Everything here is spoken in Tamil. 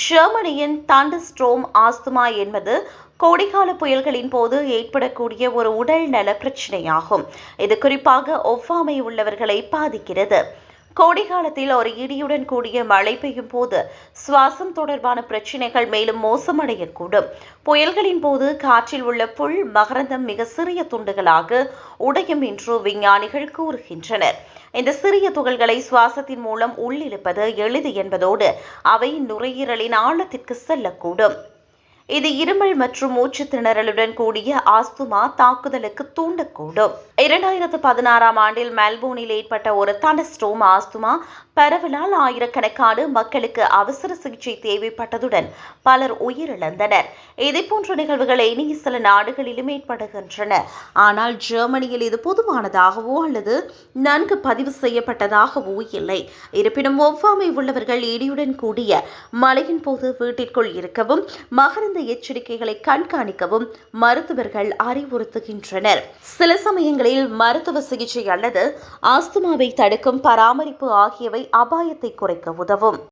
ஜெர்மனியின் தண்டர்ஸ்டோர்ம் ஆஸ்துமா என்பது கோடைகால புயல்களின் போது ஏற்படக்கூடிய ஒரு உடல் நல பிரச்சனையாகும். இது குறிப்பாக ஒவ்வாமை உள்ளவர்களை பாதிக்கிறது. கோடைகாலத்தில் ஒரு இடியுடன் கூடிய மழை பெய்யும் போது சுவாசம் தொடர்பான பிரச்சினைகள் மேலும் மோசமடையக்கூடும். புயல்களின் போது காற்றில் உள்ள புல் மகரந்தம் மிக சிறிய துண்டுகளாக உடையும் என்று விஞ்ஞானிகள் கூறுகின்றனர். இந்த சிறிய துகள்களை சுவாசத்தின் மூலம் உள்ளிழுப்பது எளிது என்பதோடு அவை நுரையீரலின் ஆழத்திற்கு செல்லக்கூடும். இது இருமல் மற்றும் மூச்சு திணறலுடன் கூடிய ஆஸ்துமா தாக்குதலுக்கு தூண்டக்கூடும். 2016ஆம் ஆண்டில் மெல்போர்னில் ஏற்பட்ட ஒரு தண்டர்ஸ்டோர்ம் ஆஸ்துமா பரவலால் ஆயிரக்கணக்கான மக்களுக்கு அவசர சிகிச்சை தேவைப்பட்டதுடன் பலர் உயிரிழந்தனர். இதேபோன்ற நிகழ்வுகள் இனி சில நாடுகளிலும் ஏற்படுகின்றன. ஆனால் ஜெர்மனியில் இது பொதுவானதாகவோ அல்லது நன்கு பதிவு செய்யப்பட்டதாகவோ இல்லை. இருப்பினும் ஒவ்வாமை உள்ளவர்கள் இடியுடன் கூடிய மழையின் போது வீட்டிற்குள் இருக்கவும் மகரந்த எச்சரிக்கைகளை கண்காணிக்கவும் மருத்துவர்கள் அறிவுறுத்துகின்றனர். சில சமயங்களில் மருத்துவ சிகிச்சை அல்லது ஆஸ்துமாவை தடுக்கும் பராமரிப்பு ஆகியவை அபாயத்தை குறைக்க உதவும்.